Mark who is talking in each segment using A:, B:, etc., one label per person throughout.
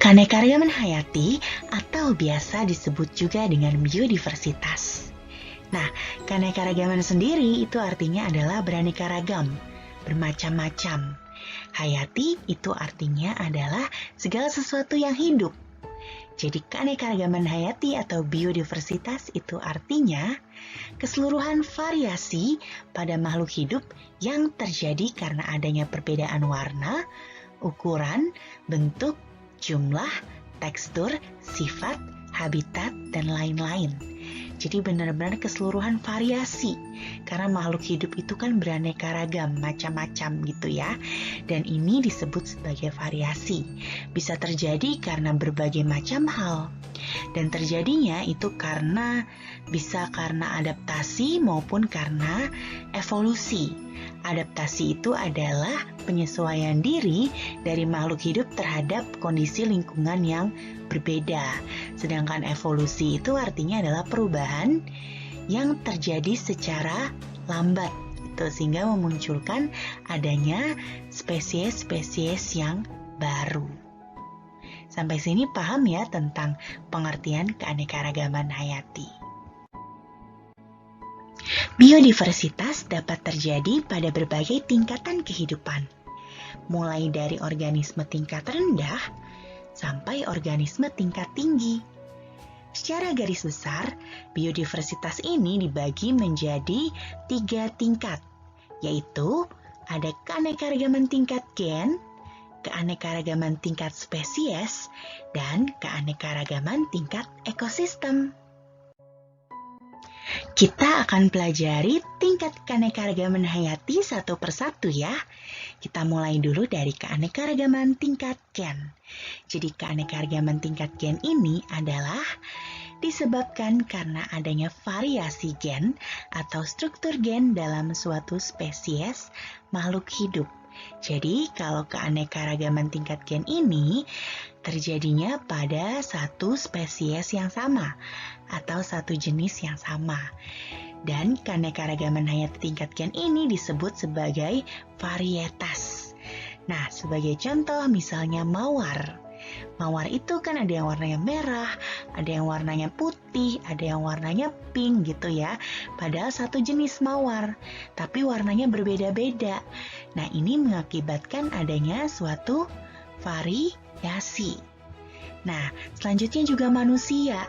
A: Keanekaragaman hayati atau biasa disebut juga dengan biodiversitas. Nah, keanekaragaman sendiri itu artinya adalah beraneka ragam, bermacam-macam. Hayati itu artinya adalah segala sesuatu yang hidup. Jadi keanekaragaman hayati atau biodiversitas itu artinya keseluruhan variasi pada makhluk hidup yang terjadi karena adanya perbedaan warna, ukuran, bentuk, jumlah, tekstur, sifat, habitat, dan lain-lain. Jadi benar-benar keseluruhan variasi, karena makhluk hidup itu kan beraneka ragam, macam-macam gitu ya. Dan ini disebut sebagai variasi. Bisa terjadi karena berbagai macam hal. Dan terjadinya itu bisa karena adaptasi maupun karena evolusi. Adaptasi itu adalah penyesuaian diri dari makhluk hidup terhadap kondisi lingkungan yang berbeda. Sedangkan evolusi itu artinya adalah perubahan yang terjadi secara lambat, sehingga memunculkan adanya spesies-spesies yang baru. Sampai sini paham ya tentang pengertian keanekaragaman hayati. Biodiversitas dapat terjadi pada berbagai tingkatan kehidupan, mulai dari organisme tingkat rendah sampai organisme tingkat tinggi. Secara garis besar, biodiversitas ini dibagi menjadi 3 tingkat, yaitu ada keanekaragaman tingkat gen, keanekaragaman tingkat spesies, dan keanekaragaman tingkat ekosistem. Kita akan pelajari tingkat keanekaragaman hayati satu persatu ya. Kita mulai dulu dari keanekaragaman tingkat gen. Jadi keanekaragaman tingkat gen ini adalah disebabkan karena adanya variasi gen atau struktur gen dalam suatu spesies makhluk hidup. Jadi kalau keanekaragaman tingkat gen ini terjadinya pada satu spesies yang sama atau satu jenis yang sama. Dan keanekaragaman hayati tingkat gen ini disebut sebagai varietas. Nah, sebagai contoh misalnya mawar. Mawar itu kan ada yang warnanya merah, ada yang warnanya putih, ada yang warnanya pink gitu ya. Padahal satu jenis mawar, tapi warnanya berbeda-beda. Nah, ini mengakibatkan adanya suatu variasi. Nah, selanjutnya juga manusia.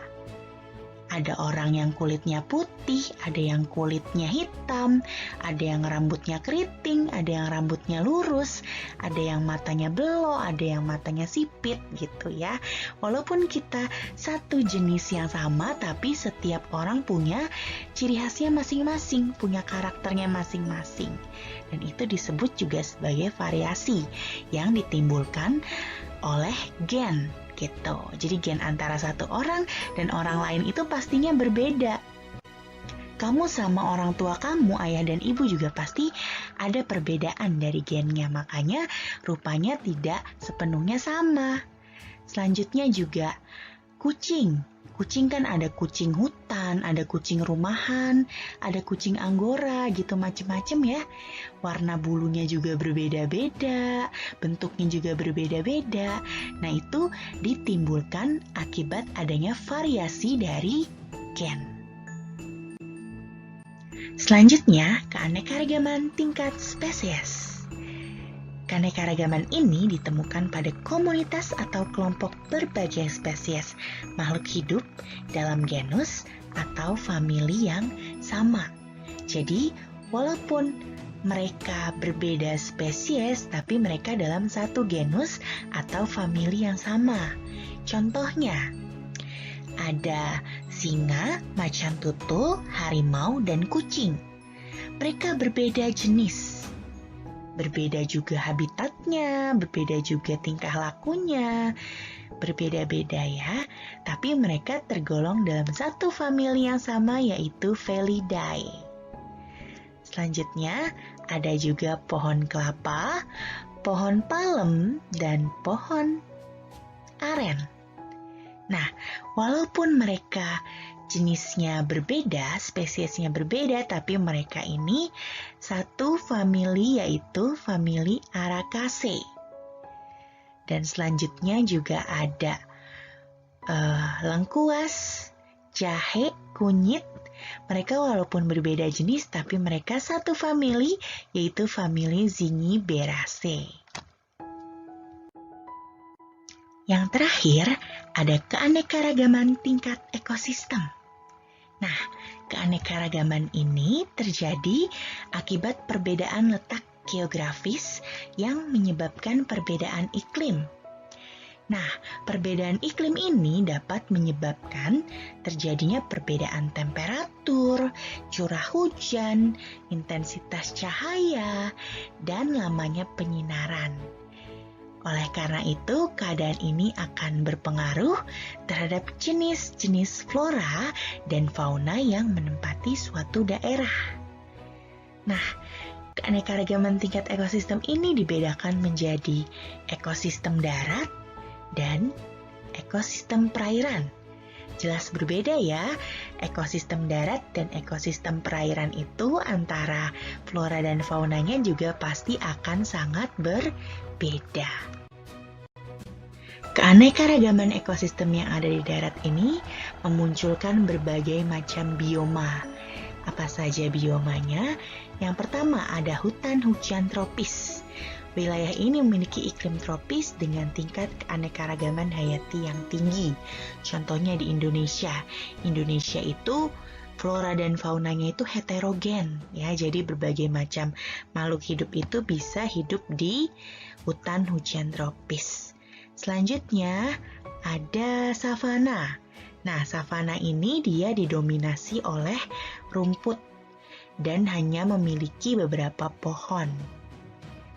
A: Ada orang yang kulitnya putih, ada yang kulitnya hitam, ada yang rambutnya keriting, ada yang rambutnya lurus, ada yang matanya belok, ada yang matanya sipit gitu ya. Walaupun kita satu jenis yang sama, tapi setiap orang punya ciri khasnya masing-masing, punya karakternya masing-masing. Dan itu disebut juga sebagai variasi yang ditimbulkan oleh gen. Gitu. Jadi gen antara satu orang dan orang lain itu pastinya berbeda. Kamu sama orang tua kamu, ayah dan ibu juga pasti ada perbedaan dari gennya, makanya rupanya tidak sepenuhnya sama. Selanjutnya juga kucing. Kucing kan ada kucing hutan, ada kucing rumahan, ada kucing anggora gitu macem-macem ya. Warna bulunya juga berbeda-beda, bentuknya juga berbeda-beda. Nah itu ditimbulkan akibat adanya variasi dari gen. Selanjutnya, keanekaragaman tingkat spesies. Keanekaragaman ini ditemukan pada komunitas atau kelompok berbagai spesies makhluk hidup dalam genus atau famili yang sama. Jadi, walaupun mereka berbeda spesies, tapi mereka dalam satu genus atau famili yang sama. Contohnya, ada singa, macan tutul, harimau, dan kucing. Mereka berbeda jenis. Berbeda juga habitatnya, berbeda juga tingkah lakunya, berbeda-beda ya. Tapi mereka tergolong dalam satu famili yang sama, yaitu Felidae. Selanjutnya ada juga pohon kelapa, pohon palem, dan pohon aren. Nah, walaupun mereka jenisnya berbeda, spesiesnya berbeda, tapi mereka ini satu famili, yaitu famili Araceae. Dan selanjutnya juga ada lengkuas, jahe, kunyit. Mereka walaupun berbeda jenis, tapi mereka satu famili, yaitu famili Zingiberaceae. Yang terakhir, ada keanekaragaman tingkat ekosistem. Nah, keanekaragaman ini terjadi akibat perbedaan letak geografis yang menyebabkan perbedaan iklim. Nah, perbedaan iklim ini dapat menyebabkan terjadinya perbedaan temperatur, curah hujan, intensitas cahaya, dan lamanya penyinaran. Oleh karena itu, keadaan ini akan berpengaruh terhadap jenis-jenis flora dan fauna yang menempati suatu daerah. Nah, keanekaragaman tingkat ekosistem ini dibedakan menjadi ekosistem darat dan ekosistem perairan. Jelas berbeda ya, ekosistem darat dan ekosistem perairan itu antara flora dan faunanya juga pasti akan sangat berbeda. Keanekaragaman ekosistem yang ada di darat ini memunculkan berbagai macam bioma. Apa saja biomanya? Yang pertama ada hutan hujan tropis. Wilayah ini memiliki iklim tropis dengan tingkat keanekaragaman hayati yang tinggi. Contohnya di Indonesia. Indonesia itu flora dan faunanya itu heterogen, ya. Jadi berbagai macam makhluk hidup itu bisa hidup di hutan hujan tropis. Selanjutnya ada savana. Nah, savana ini dia didominasi oleh rumput dan hanya memiliki beberapa pohon.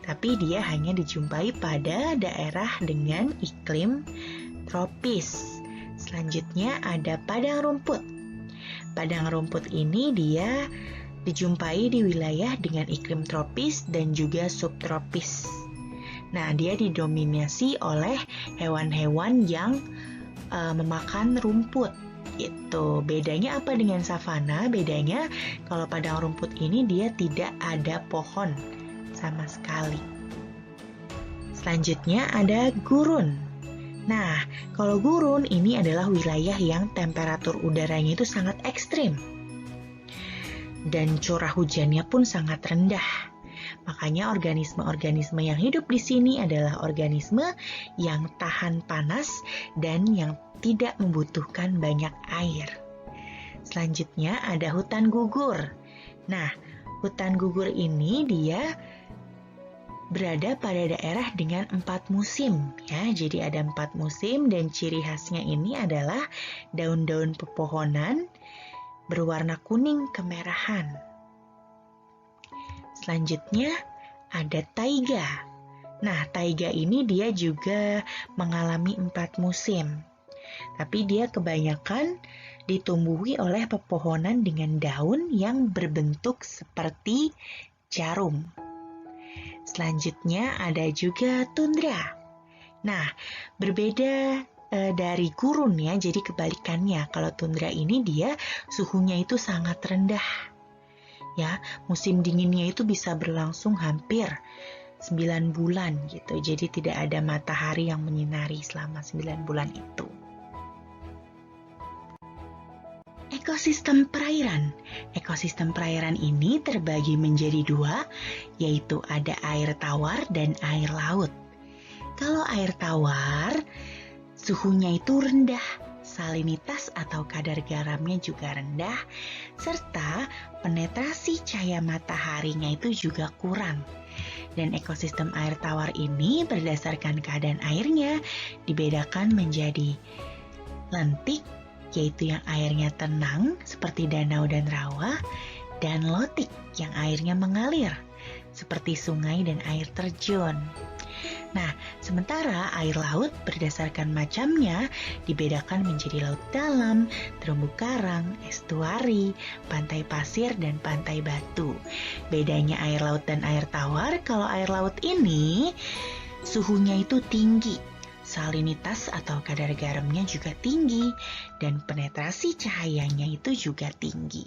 A: Tapi dia hanya dijumpai pada daerah dengan iklim tropis. Selanjutnya ada padang rumput. Padang rumput ini dia dijumpai di wilayah dengan iklim tropis dan juga subtropis. Nah, dia didominasi oleh hewan-hewan yang memakan rumput. Itu bedanya apa dengan savana? Bedanya kalau padang rumput ini dia tidak ada pohon sama sekali. Selanjutnya ada gurun. Nah, kalau gurun ini adalah wilayah yang temperatur udaranya itu sangat ekstrim dan curah hujannya pun sangat rendah. Makanya organisme-organisme yang hidup di sini adalah organisme yang tahan panas dan yang tidak membutuhkan banyak air. Selanjutnya ada hutan gugur. Nah, hutan gugur ini dia berada pada daerah dengan 4 musim, ya. Jadi ada 4 musim dan ciri khasnya ini adalah daun-daun pepohonan berwarna kuning kemerahan. Selanjutnya ada taiga. Nah, taiga ini dia juga mengalami 4 musim. Tapi dia kebanyakan ditumbuhi oleh pepohonan dengan daun yang berbentuk seperti jarum. Selanjutnya ada juga tundra. Nah, berbeda dari gurun ya, jadi kebalikannya. Kalau tundra ini dia suhunya itu sangat rendah. Ya, musim dinginnya itu bisa berlangsung hampir 9 bulan gitu. Jadi tidak ada matahari yang menyinari selama 9 bulan itu. Ekosistem perairan. Ekosistem perairan ini terbagi menjadi 2, yaitu ada air tawar dan air laut. Kalau air tawar, suhunya itu rendah, salinitas atau kadar garamnya juga rendah, serta penetrasi cahaya mataharinya itu juga kurang. Dan ekosistem air tawar ini berdasarkan keadaan airnya dibedakan menjadi lentik, yaitu yang airnya tenang seperti danau dan rawa, dan lotik yang airnya mengalir seperti sungai dan air terjun. Nah, sementara air laut berdasarkan macamnya dibedakan menjadi laut dalam, terumbu karang, estuari, pantai pasir, dan pantai batu. Bedanya air laut dan air tawar, kalau air laut ini suhunya itu tinggi, salinitas atau kadar garamnya juga tinggi, dan penetrasi cahayanya itu juga tinggi.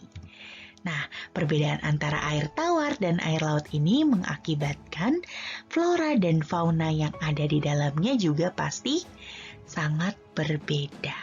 A: Nah, perbedaan antara air tawar dan air laut ini mengakibatkan flora dan fauna yang ada di dalamnya juga pasti sangat berbeda.